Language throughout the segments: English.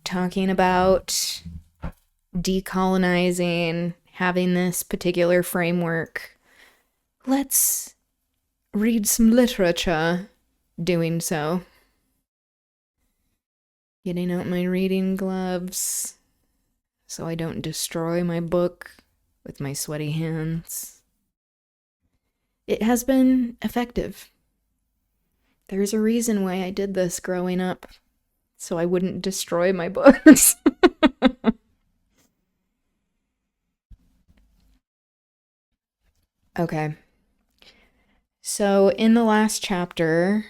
talking about decolonizing, having this particular framework. Let's read some literature doing so. Getting out my reading gloves so I don't destroy my book with my sweaty hands. It has been effective. There's a reason why I did this growing up, so I wouldn't destroy my books. Okay. So in the last chapter,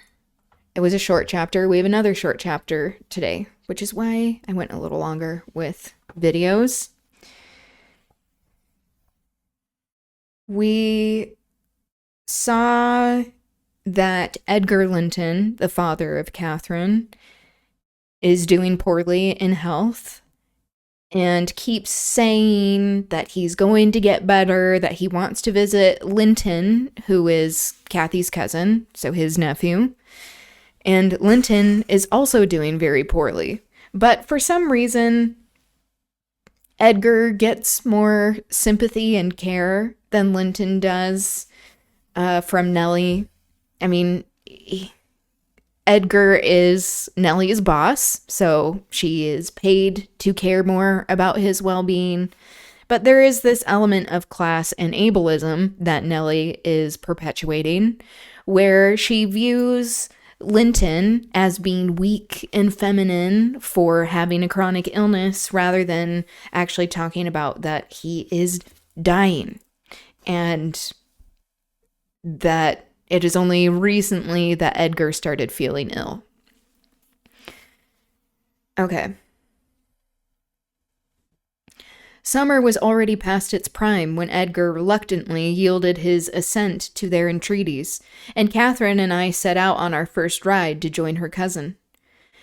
it was a short chapter. We have another short chapter today, which is why I went a little longer with videos. We saw that Edgar Linton, the father of Catherine, is doing poorly in health and keeps saying that he's going to get better, that he wants to visit Linton, who is Kathy's cousin, so his nephew. And Linton is also doing very poorly. But for some reason, Edgar gets more sympathy and care than Linton does from Nellie. I mean, Edgar is Nellie's boss, so she is paid to care more about his well-being. But there is this element of class and ableism that Nellie is perpetuating, where she views Linton as being weak and feminine for having a chronic illness rather than actually talking about that he is dying and that it is only recently that Edgar started feeling ill. Okay. Summer was already past its prime when Edgar reluctantly yielded his assent to their entreaties, and Catherine and I set out on our first ride to join her cousin.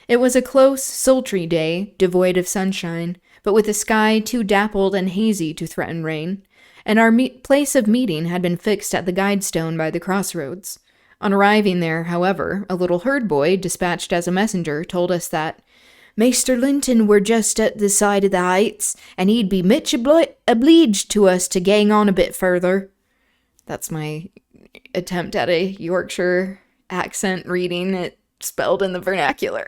It was a close, sultry day, devoid of sunshine, but with a sky too dappled and hazy to threaten rain, and our place of meeting had been fixed at the guide stone by the crossroads. On arriving there, however, a little herd boy, dispatched as a messenger, told us that Maester Linton were just at the side of the heights, and he'd be much obliged to us to gang on a bit further. That's my attempt at a Yorkshire accent reading it spelled in the vernacular.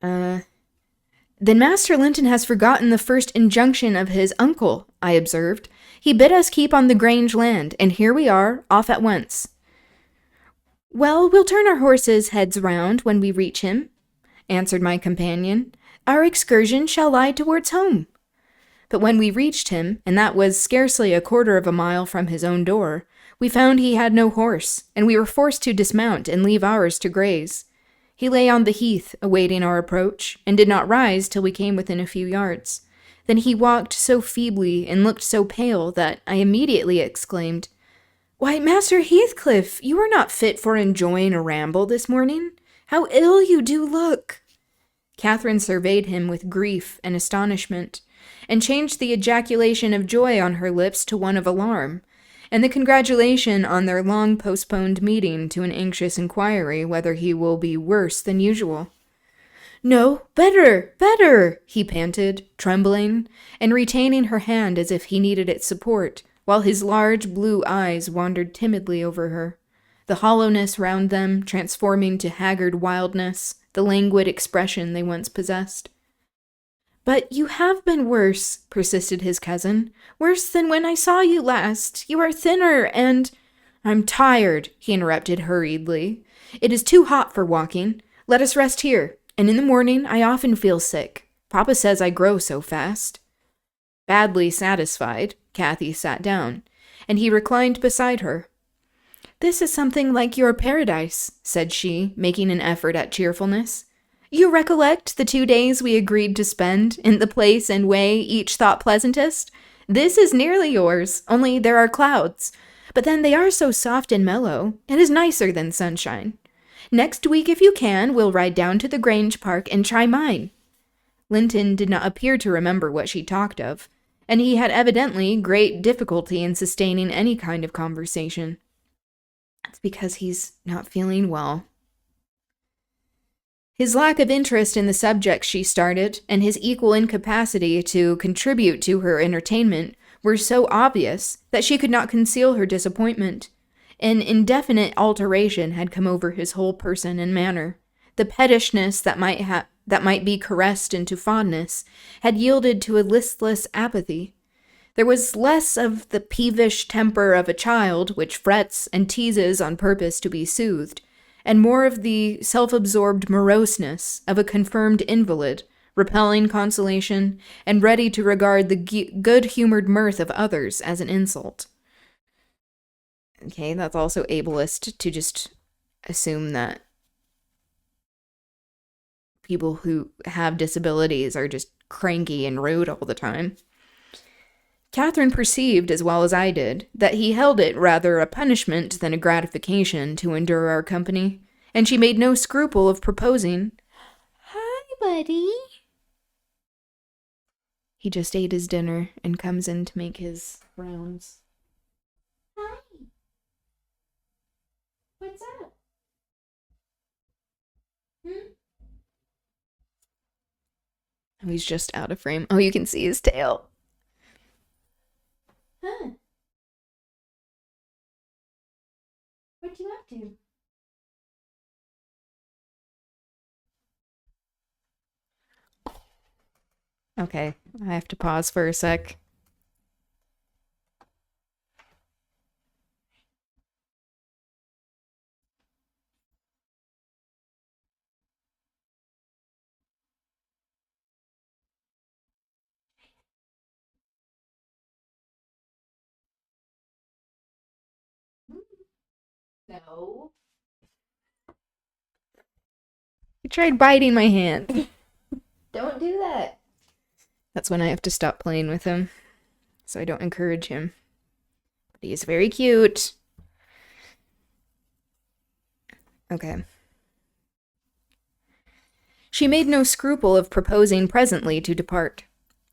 Then Master Linton has forgotten the first injunction of his uncle, I observed. He bid us keep on the Grange land, and here we are, off at once. Well, we'll turn our horses' heads round when we reach him, answered my companion. Our excursion shall lie towards home. But when we reached him, and that was scarcely a quarter of a mile from his own door, we found he had no horse, and we were forced to dismount and leave ours to graze. He lay on the heath, awaiting our approach, and did not rise till we came within a few yards. Then he walked so feebly and looked so pale that I immediately exclaimed, Why, Master Heathcliff, you are not fit for enjoying a ramble this morning. How ill you do look! Catherine surveyed him with grief and astonishment, and changed the ejaculation of joy on her lips to one of alarm, and the congratulation on their long-postponed meeting to an anxious inquiry whether he will be worse than usual. No, better, better, he panted, trembling, and retaining her hand as if he needed its support, while his large blue eyes wandered timidly over her, the hollowness round them transforming to haggard wildness the languid expression they once possessed. But you have been worse, persisted his cousin. Worse than when I saw you last. You are thinner and— I'm tired, he interrupted hurriedly. It is too hot for walking. Let us rest here, and in the morning I often feel sick. Papa says I grow so fast. Badly satisfied, Kathy sat down, and he reclined beside her. This is something like your paradise, said she, making an effort at cheerfulness. You recollect the 2 days we agreed to spend in the place and way each thought pleasantest? This is nearly yours, only there are clouds. But then they are so soft and mellow. It is nicer than sunshine. Next week, if you can, we'll ride down to the Grange Park and try mine. Linton did not appear to remember what she talked of, and he had evidently great difficulty in sustaining any kind of conversation. It's because he's not feeling well. His lack of interest in the subject she started and his equal incapacity to contribute to her entertainment were so obvious that she could not conceal her disappointment. An indefinite alteration had come over his whole person and manner. The pettishness that might be caressed into fondness had yielded to a listless apathy. There was less of the peevish temper of a child, which frets and teases on purpose to be soothed, and more of the self-absorbed moroseness of a confirmed invalid, repelling consolation and ready to regard the good-humored mirth of others as an insult. Okay, that's also ableist to just assume that people who have disabilities are just cranky and rude all the time. Catherine perceived, as well as I did, that he held it rather a punishment than a gratification to endure our company, and she made no scruple of proposing, "Hi, buddy." He just ate his dinner and comes in to make his rounds. "Hi. What's up? Oh, he's just out of frame. Oh, you can see his tail. Huh. What you up to? Okay, I have to pause for a sec. No. He tried biting my hand. Don't do that. That's when I have to stop playing with him, so I don't encourage him. But he is very cute. Okay. She made no scruple of proposing presently to depart.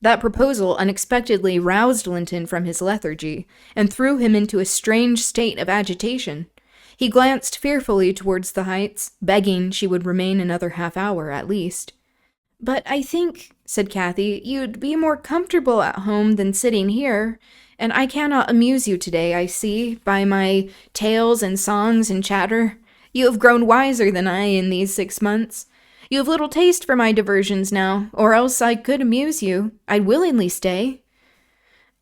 That proposal unexpectedly roused Linton from his lethargy and threw him into a strange state of agitation. He glanced fearfully towards the heights, begging she would remain another half-hour at least. "But I think," said Kathy, "you'd be more comfortable at home than sitting here, and I cannot amuse you today, I see, by my tales and songs and chatter. You have grown wiser than I in these 6 months. You have little taste for my diversions now, or else I could amuse you. I'd willingly stay."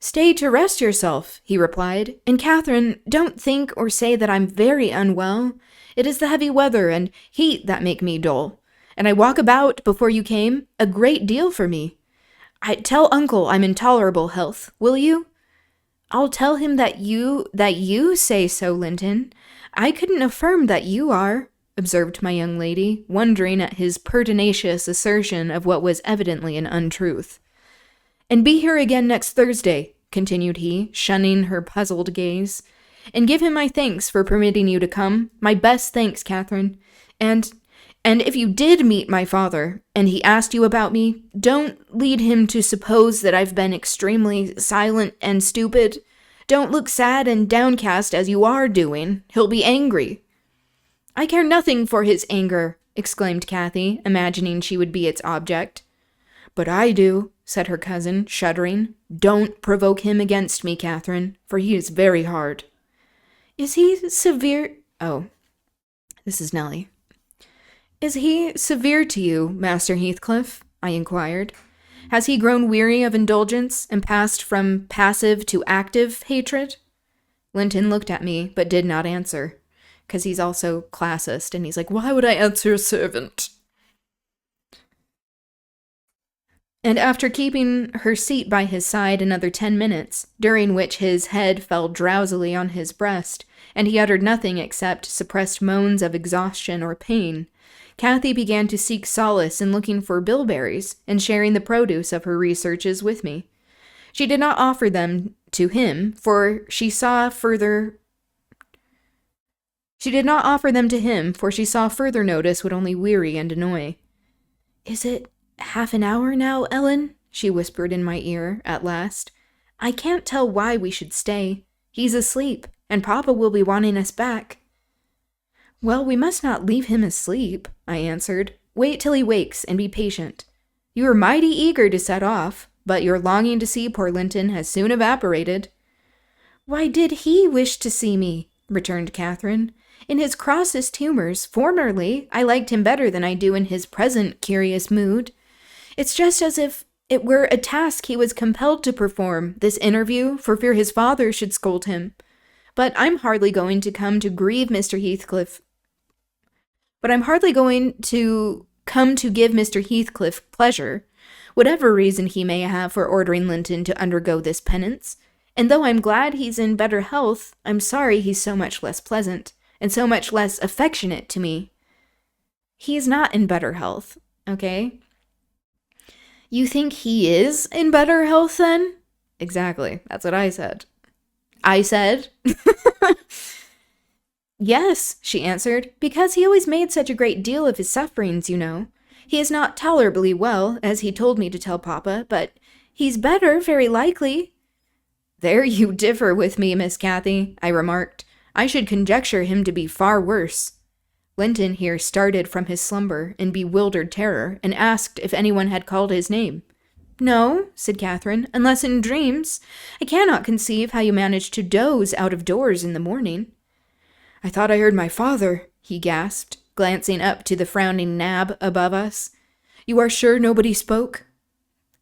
"Stay to rest yourself," he replied. "And Catherine, don't think or say that I'm very unwell. It is the heavy weather and heat that make me dull. And I walk about, before you came, a great deal for me. Tell Uncle I'm in tolerable health, will you?" "I'll tell him that you say so, Linton. I couldn't affirm that you are," observed my young lady, wondering at his pertinacious assertion of what was evidently an untruth. "And be here again next Thursday," continued he, shunning her puzzled gaze. "And give him my thanks for permitting you to come. My best thanks, Catherine. And if you did meet my father, and he asked you about me, don't lead him to suppose that I've been extremely silent and stupid. Don't look sad and downcast as you are doing. He'll be angry." "I care nothing for his anger," exclaimed Kathy, imagining she would be its object. "But I do," said her cousin, shuddering. "Don't provoke him against me, Catherine, for he is very hard." "Is he severe—" Oh, this is Nellie. "Is he severe to you, Master Heathcliff?" I inquired. "Has he grown weary of indulgence and passed from passive to active hatred?" Linton looked at me, but did not answer, because he's also classist, and he's like, "Why would I answer a servant?" And after keeping her seat by his side another 10 minutes, during which his head fell drowsily on his breast, and he uttered nothing except suppressed moans of exhaustion or pain, Kathy began to seek solace in looking for bilberries and sharing the produce of her researches with me. She did not offer them to him, for she saw further notice would only weary and annoy. "Is it half an hour now, Ellen?" she whispered in my ear, at last. "I can't tell why we should stay. He's asleep, and Papa will be wanting us back." Well, we must not leave him asleep, I answered. Wait till he wakes and be patient. You were mighty eager to set off, but your longing to see poor Linton has soon evaporated. Why did he wish to see me? Returned Catherine. In his crossest humors, formerly, I liked him better than I do in his present curious mood. It's just as if it were a task he was compelled to perform, this interview, for fear his father should scold him. But I'm hardly going to come to grieve Mr. Heathcliff. But I'm hardly going to come to give Mr. Heathcliff pleasure, whatever reason he may have for ordering Linton to undergo this penance. And though I'm glad he's in better health, I'm sorry he's so much less pleasant, and so much less affectionate to me. He's not in better health, okay? You think he is in better health, then? Exactly, that's what I said. I said? Yes, she answered, because he always made such a great deal of his sufferings, you know. He is not tolerably well, as he told me to tell Papa, but he's better, very likely. There you differ with me, Miss Cathy, I remarked. I should conjecture him to be far worse. Linton here started from his slumber in bewildered terror, and asked if anyone had called his name. No, said Catherine, unless in dreams. I cannot conceive how you manage to doze out of doors in the morning. I thought I heard my father, he gasped, glancing up to the frowning Nab above us. You are sure nobody spoke?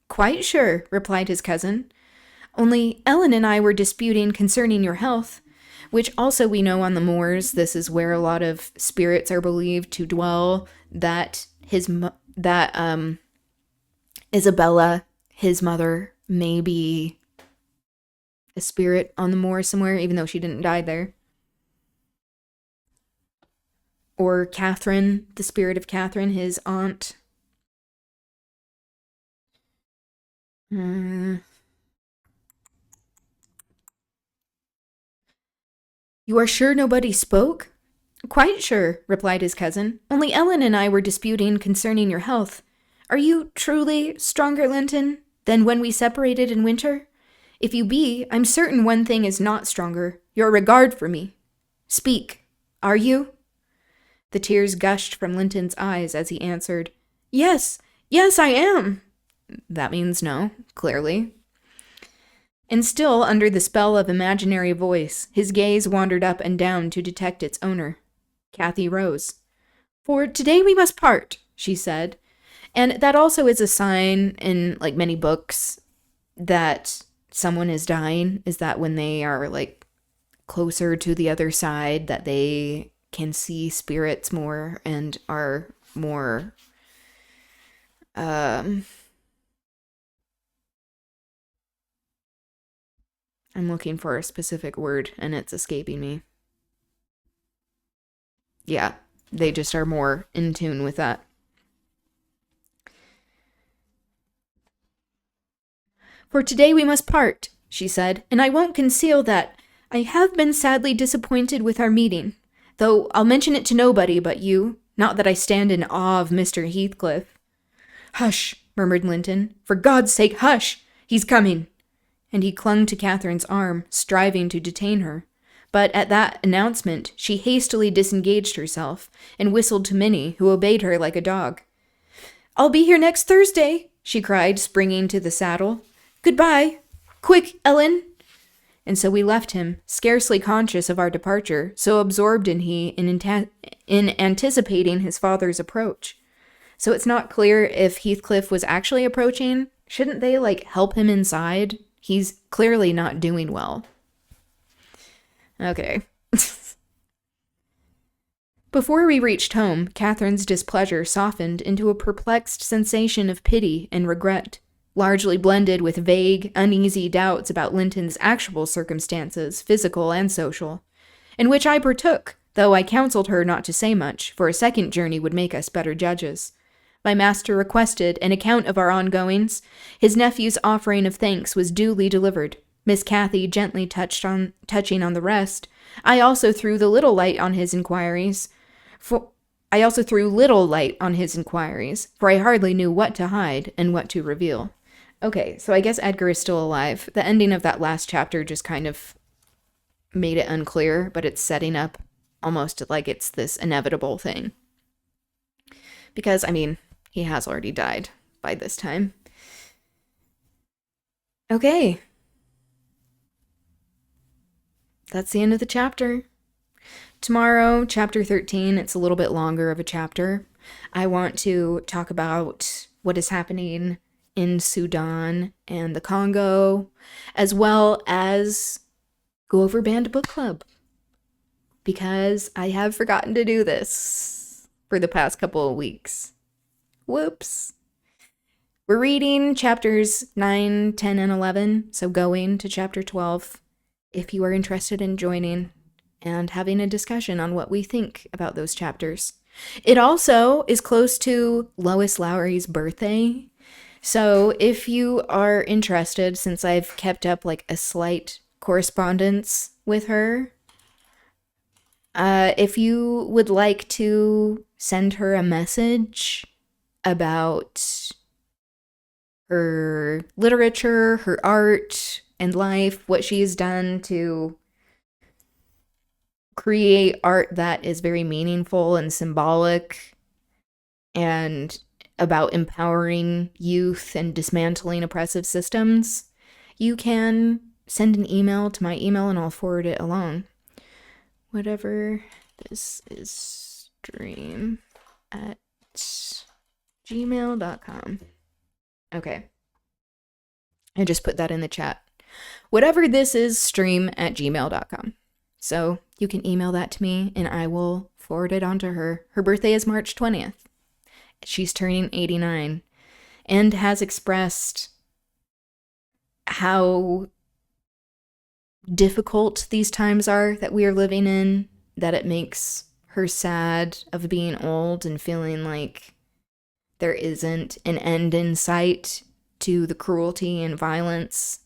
Quite sure, replied his cousin. Only Ellen and I were disputing concerning your health, which also we know on the moors, this is where a lot of spirits are believed to dwell, that Isabella, his mother, may be a spirit on the moor somewhere, even though she didn't die there. Or Catherine, the spirit of Catherine, his aunt. You are sure nobody spoke? Quite sure, replied his cousin. Only Ellen and I were disputing concerning your health. Are you truly stronger, Linton, than when we separated in winter? If you be, I'm certain one thing is not stronger, your regard for me. Speak. Are you? The tears gushed from Linton's eyes as he answered, Yes, I am. That means no, clearly. And still under the spell of imaginary voice, his gaze wandered up and down to detect its owner. Cathy rose. For today we must part, she said. And that also is a sign in, like, many books that someone is dying, is that when they are, like, closer to the other side, that they can see spirits more and are more I'm looking for a specific word and it's escaping me. Yeah, they just are more in tune with that. For today we must part, she said, and I won't conceal that I have been sadly disappointed with our meeting. Though I'll mention it to nobody but you, not that I stand in awe of Mr. Heathcliff. Hush, murmured Linton. For God's sake, hush! He's coming. And he clung to Catherine's arm, striving to detain her. But at that announcement, she hastily disengaged herself, and whistled to Minnie, who obeyed her like a dog. I'll be here next Thursday, she cried, springing to the saddle. Goodbye. Quick, Ellen. And so we left him, scarcely conscious of our departure, so absorbed in anticipating his father's approach. So it's not clear if Heathcliff was actually approaching. Shouldn't they, help him inside? He's clearly not doing well. Okay. Before we reached home, Catherine's displeasure softened into a perplexed sensation of pity and regret, largely blended with vague, uneasy doubts about Linton's actual circumstances, physical and social, in which I partook, though I counseled her not to say much, for a second journey would make us better judges. My master requested an account of our ongoings. His nephew's offering of thanks was duly delivered. Miss Cathy gently touching on the rest. I also threw little light on his inquiries, for I hardly knew what to hide and what to reveal. Okay, so I guess Edgar is still alive. The ending of that last chapter just kind of made it unclear, but it's setting up almost like it's this inevitable thing. Because, I mean, he has already died by this time. Okay. That's the end of the chapter. Tomorrow, chapter 13, it's a little bit longer of a chapter. I want to talk about what is happening in Sudan and the Congo, as well as go over Banned Book Club. Because I have forgotten to do this for the past couple of weeks. Whoops. We're reading chapters 9, 10, and 11, so going to chapter 12 if you are interested in joining and having a discussion on what we think about those chapters. It also is close to Lois Lowry's birthday, so if you are interested, since I've kept up like a slight correspondence with her, if you would like to send her a message about her literature, her art, and life, what she has done to create art that is very meaningful and symbolic and about empowering youth and dismantling oppressive systems, you can send an email to my email and I'll forward it along. Whatever this is, stream at gmail.com. Okay. I just put that in the chat. Whatever this is, stream at gmail.com. So you can email that to me and I will forward it on to her. Her birthday is March 20th. She's turning 89 and has expressed how difficult these times are that we are living in, that it makes her sad of being old and feeling like there isn't an end in sight to the cruelty and violence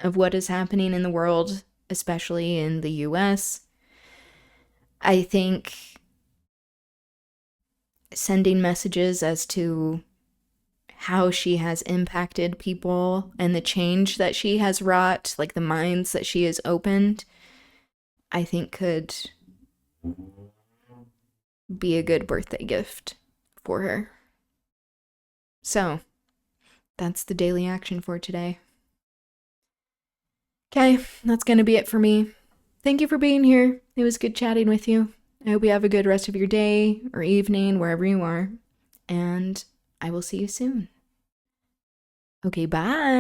of what is happening in the world, especially in the US. I think sending messages as to how she has impacted people and the change that she has wrought, like the minds that she has opened, I think could be a good birthday gift for her. So, that's the daily action for today. Okay, that's going to be it for me. Thank you for being here. It was good chatting with you. I hope you have a good rest of your day or evening, wherever you are. And I will see you soon. Okay, bye.